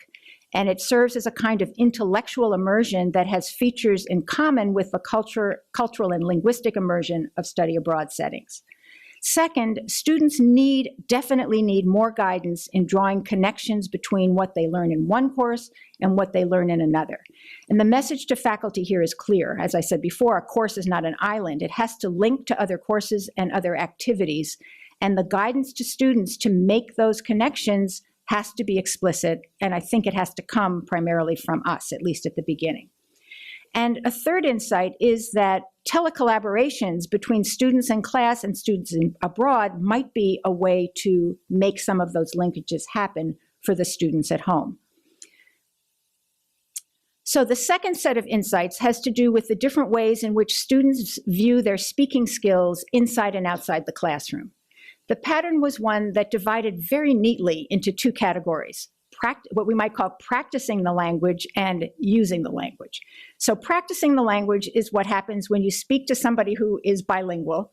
and it serves as a kind of intellectual immersion that has features in common with the cultural and linguistic immersion of study abroad settings. Second, students definitely need more guidance in drawing connections between what they learn in one course and what they learn in another. And the message to faculty here is clear. As I said before, a course is not an island. It has to link to other courses and other activities. And the guidance to students to make those connections has to be explicit, and I think it has to come primarily from us, at least at the beginning. And a third insight is that telecollaborations between students in class and students abroad might be a way to make some of those linkages happen for the students at home. So the second set of insights has to do with the different ways in which students view their speaking skills inside and outside the classroom. The pattern was one that divided very neatly into 2 categories, what we might call practicing the language and using the language. So practicing the language is what happens when you speak to somebody who is bilingual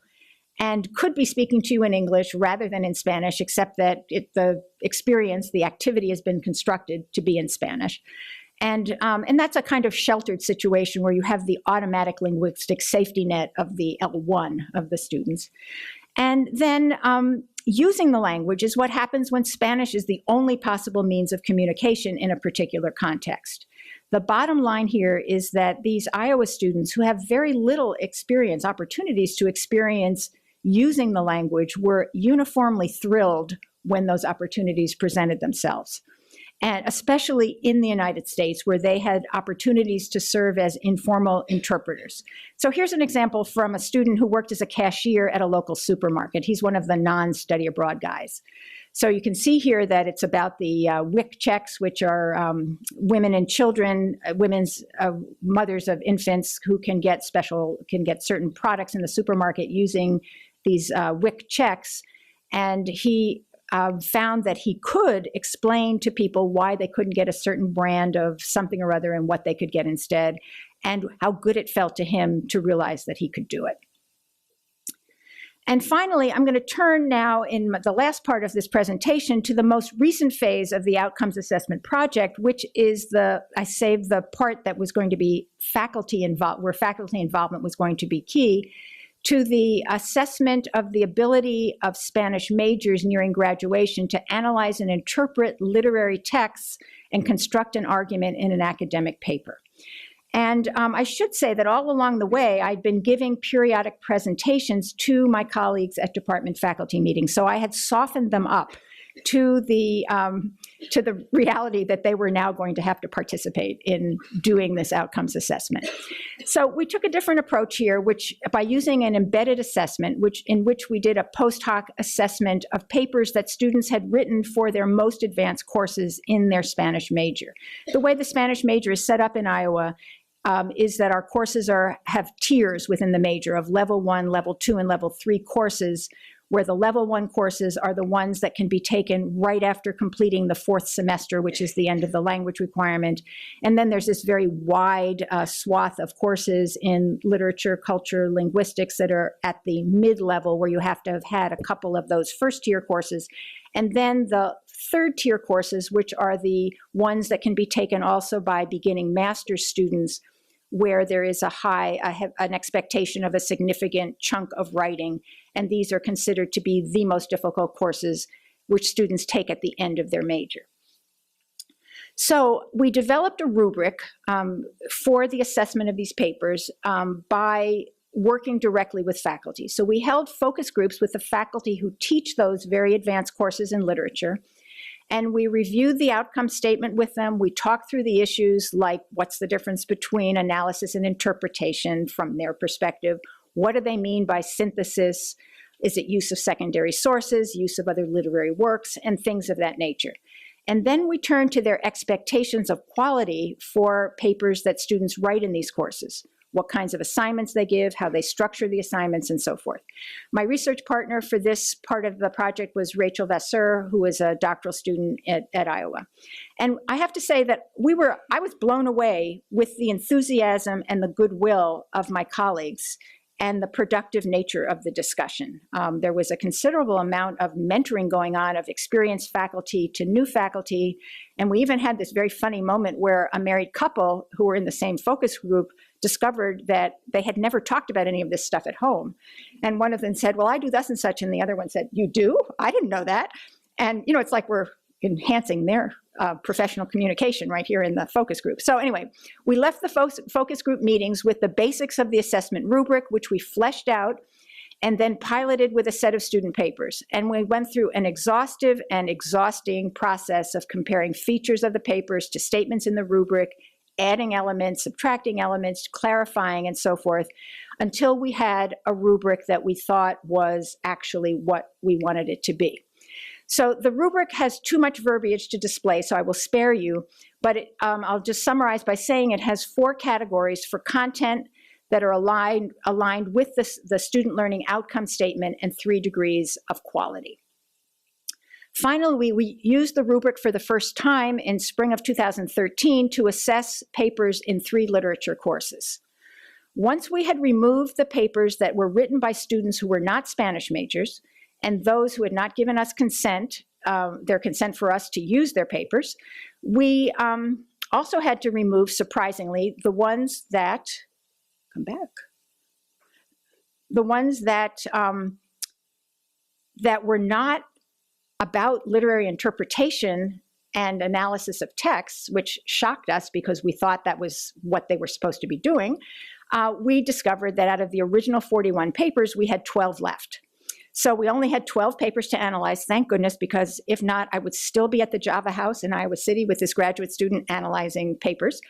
and could be speaking to you in English rather than in Spanish, except that the activity has been constructed to be in Spanish. And that's a kind of sheltered situation where you have the automatic linguistic safety net of the L1 of the students. And then using the language is what happens when Spanish is the only possible means of communication in a particular context. The bottom line here is that these Iowa students who have very little opportunities to experience using the language, were uniformly thrilled when those opportunities presented themselves. And especially in the United States, where they had opportunities to serve as informal interpreters. So here's an example from a student who worked as a cashier at a local supermarket. He's one of the non-study abroad guys. So you can see here that it's about the WIC checks, which are women and children, women's mothers of infants who can get certain products in the supermarket using these WIC checks. And he found that he could explain to people why they couldn't get a certain brand of something or other and what they could get instead, and how good it felt to him to realize that he could do it. And finally, I'm going to turn now in the last part of this presentation to the most recent phase of the outcomes assessment project, which is I saved the part that was going to be faculty involved, where faculty involvement was going to be key, to the assessment of the ability of Spanish majors nearing graduation to analyze and interpret literary texts and construct an argument in an academic paper. And I should say that all along the way, I'd been giving periodic presentations to my colleagues at department faculty meetings. So I had softened them up to the reality that they were now going to have to participate in doing this outcomes assessment. So we took a different approach here, which by using an embedded assessment, in which we did a post hoc assessment of papers that students had written for their most advanced courses in their Spanish major. The way the Spanish major is set up in Iowa is that our courses have tiers within the major of level 1, level 2, and level 3 courses, where the level 1 courses are the ones that can be taken right after completing the 4th semester, which is the end of the language requirement. And then there's this very wide swath of courses in literature, culture, linguistics that are at the mid-level, where you have to have had a couple of those first-tier courses. And then the 3rd-tier courses, which are the ones that can be taken also by beginning master's students, where there is an expectation of a significant chunk of writing, and these are considered to be the most difficult courses which students take at the end of their major. So we developed a rubric for the assessment of these papers by working directly with faculty. So we held focus groups with the faculty who teach those very advanced courses in literature, and we reviewed the outcome statement with them. We talked through the issues like what's the difference between analysis and interpretation from their perspective. What do they mean by synthesis? Is it use of secondary sources, use of other literary works, and things of that nature? And then we turned to their expectations of quality for papers that students write in these courses. What kinds of assignments they give, how they structure the assignments, and so forth. My research partner for this part of the project was Rachel Vasseur, who is a doctoral student at Iowa. And I have to say that I was blown away with the enthusiasm and the goodwill of my colleagues and the productive nature of the discussion. There was a considerable amount of mentoring going on of experienced faculty to new faculty, and we even had this very funny moment where a married couple who were in the same focus group discovered that they had never talked about any of this stuff at home. And one of them said, well, I do thus and such, and the other one said, you do? I didn't know that. And it's like we're enhancing their professional communication right here in the focus group. So anyway, we left the focus group meetings with the basics of the assessment rubric, which we fleshed out and then piloted with a set of student papers. And we went through an exhaustive and exhausting process of comparing features of the papers to statements in the rubric, adding elements, subtracting elements, clarifying, and so forth, until we had a rubric that we thought was actually what we wanted it to be. So the rubric has too much verbiage to display, so I will spare you, but I'll just summarize by saying it has 4 categories for content that are aligned with the student learning outcome statement and 3 degrees of quality. Finally, we used the rubric for the first time in spring of 2013 to assess papers in 3 literature courses. Once we had removed the papers that were written by students who were not Spanish majors and those who had not given us consent, their consent for us to use their papers, we also had to remove, surprisingly, the ones that, that were not about literary interpretation and analysis of texts, which shocked us because we thought that was what they were supposed to be doing. We discovered that out of the original 41 papers, we had 12 left. So we only had 12 papers to analyze, thank goodness, because if not, I would still be at the Java House in Iowa City with this graduate student analyzing papers.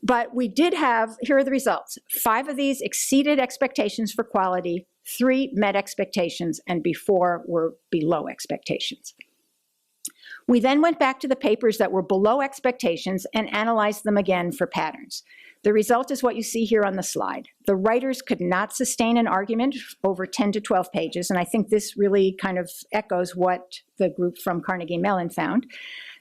But we did have, here are the results. 5 of these exceeded expectations for quality, 3 met expectations, and 4 were below expectations. We then went back to the papers that were below expectations and analyzed them again for patterns. The result is what you see here on the slide. The writers could not sustain an argument over 10 to 12 pages, and I think this really kind of echoes what the group from Carnegie Mellon found.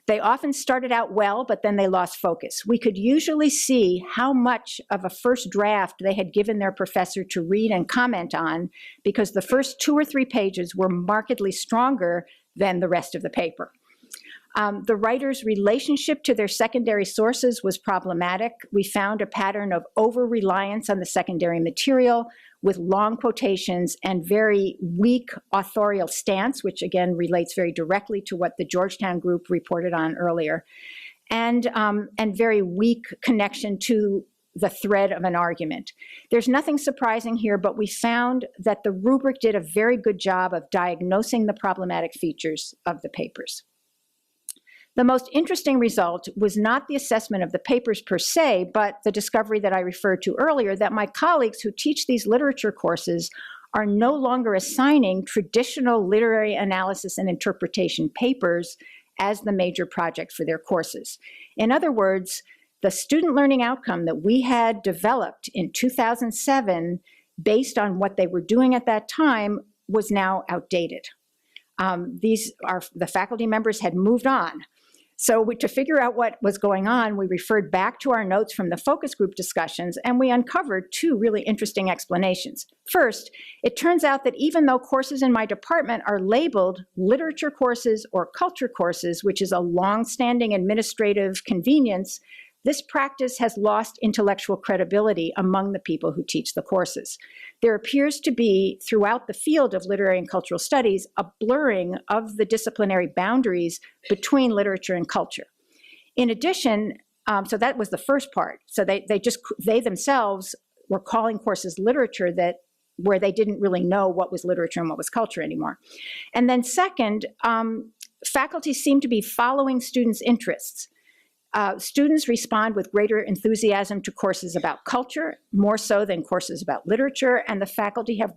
They often started out well, but then they lost focus. We could usually see how much of a first draft they had given their professor to read and comment on, because the first 2 or 3 pages were markedly stronger than the rest of the paper. The writer's relationship to their secondary sources was problematic. We found a pattern of over-reliance on the secondary material with long quotations and very weak authorial stance, which again relates very directly to what the Georgetown group reported on earlier, and very weak connection to the thread of an argument. There's nothing surprising here, but we found that the rubric did a very good job of diagnosing the problematic features of the papers. The most interesting result was not the assessment of the papers per se, but the discovery that I referred to earlier, that my colleagues who teach these literature courses are no longer assigning traditional literary analysis and interpretation papers as the major project for their courses. In other words, the student learning outcome that we had developed in 2007, based on what they were doing at that time, was now outdated. The faculty members had moved on. So to figure out what was going on, we referred back to our notes from the focus group discussions, and we uncovered 2 really interesting explanations. First, it turns out that even though courses in my department are labeled literature courses or culture courses, which is a long-standing administrative convenience, this practice has lost intellectual credibility among the people who teach the courses. There appears to be, throughout the field of literary and cultural studies, a blurring of the disciplinary boundaries between literature and culture. In addition, so that was the first part. So they themselves were calling courses literature where they didn't really know what was literature and what was culture anymore. And then second, faculty seem to be following students' interests. Students respond with greater enthusiasm to courses about culture, more so than courses about literature, and the faculty have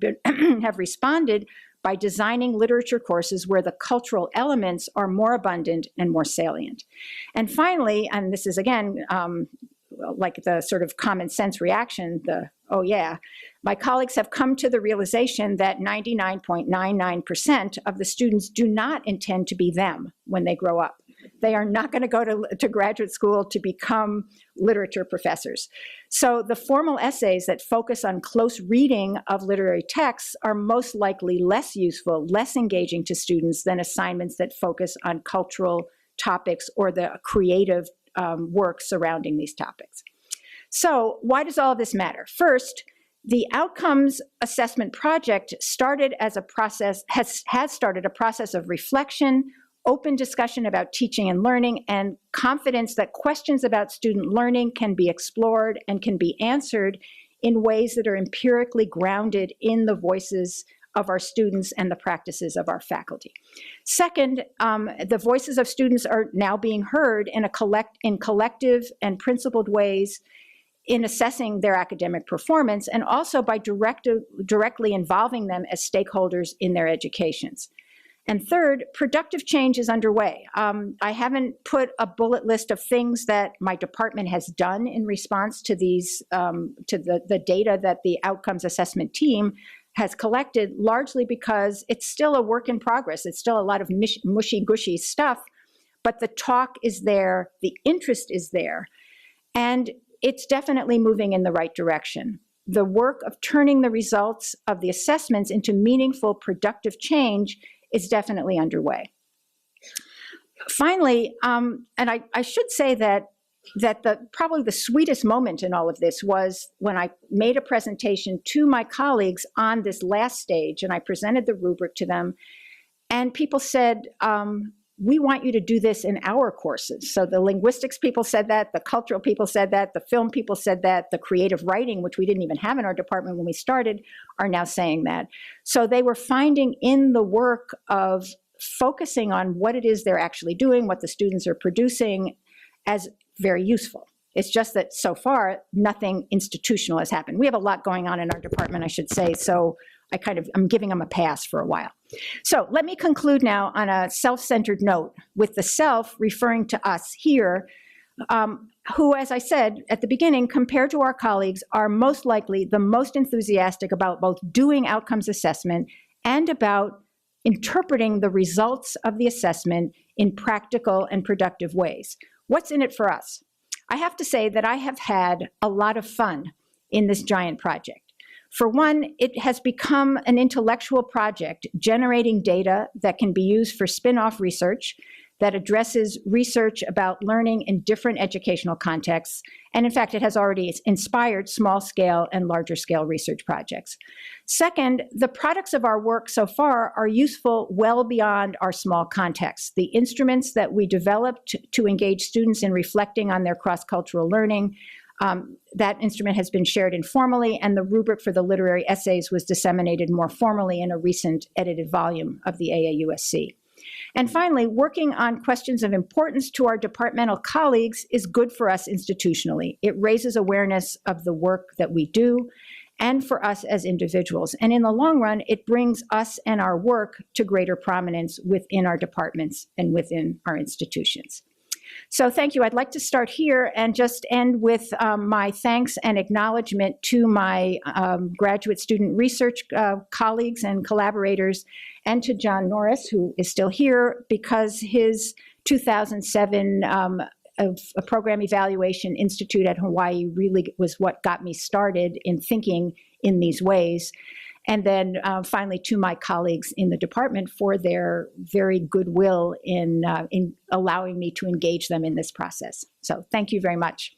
responded by designing literature courses where the cultural elements are more abundant and more salient. And finally, and this is again like the sort of common sense reaction, oh yeah, my colleagues have come to the realization that 99.99% of the students do not intend to be them when they grow up. They are not going to go to graduate school to become literature professors. So the formal essays that focus on close reading of literary texts are most likely less useful, less engaging to students than assignments that focus on cultural topics or the creative work surrounding these topics. So why does all of this matter? First, the outcomes assessment project started as a process, has started a process of reflection, open discussion about teaching and learning, and confidence that questions about student learning can be explored and can be answered in ways that are empirically grounded in the voices of our students and the practices of our faculty. Second, the voices of students are now being heard in collective and principled ways in assessing their academic performance, and also by directly involving them as stakeholders in their educations. And third, productive change is underway. I haven't put a bullet list of things that my department has done in response to these, to the data that the outcomes assessment team has collected, largely because it's still a work in progress. It's still a lot of mushy-gushy stuff, but the talk is there, the interest is there, and it's definitely moving in the right direction. The work of turning the results of the assessments into meaningful, productive change is definitely underway. Finally, and I should say that probably the sweetest moment in all of this was when I made a presentation to my colleagues on this last stage, and I presented the rubric to them, and people said, we want you to do this in our courses. So the linguistics people said that, the cultural people said that, the film people said that, the creative writing, which we didn't even have in our department when we started, are now saying that. So they were finding in the work of focusing on what it is they're actually doing, what the students are producing, as very useful. It's just that so far, nothing institutional has happened. We have a lot going on in our department, I should say, so I'm giving them a pass for a while. So let me conclude now on a self-centered note, with the self referring to us here, who, as I said at the beginning, compared to our colleagues, are most likely the most enthusiastic about both doing outcomes assessment and about interpreting the results of the assessment in practical and productive ways. What's in it for us? I have to say that I have had a lot of fun in this giant project. For one, it has become an intellectual project generating data that can be used for spin-off research that addresses research about learning in different educational contexts. And in fact, it has already inspired small-scale and larger-scale research projects. Second, the products of our work so far are useful well beyond our small context. The instruments that we developed to engage students in reflecting on their cross-cultural learning, that instrument has been shared informally, and the rubric for the literary essays was disseminated more formally in a recent edited volume of the AAUSC. And finally, working on questions of importance to our departmental colleagues is good for us institutionally. It raises awareness of the work that we do and for us as individuals. And in the long run, it brings us and our work to greater prominence within our departments and within our institutions. So thank you. I'd like to start here and just end with my thanks and acknowledgement to my graduate student research colleagues and collaborators, and to John Norris, who is still here, because his 2007 a Program Evaluation Institute at Hawaii really was what got me started in thinking in these ways. And then finally, to my colleagues in the department for their very goodwill in allowing me to engage them in this process. So thank you very much.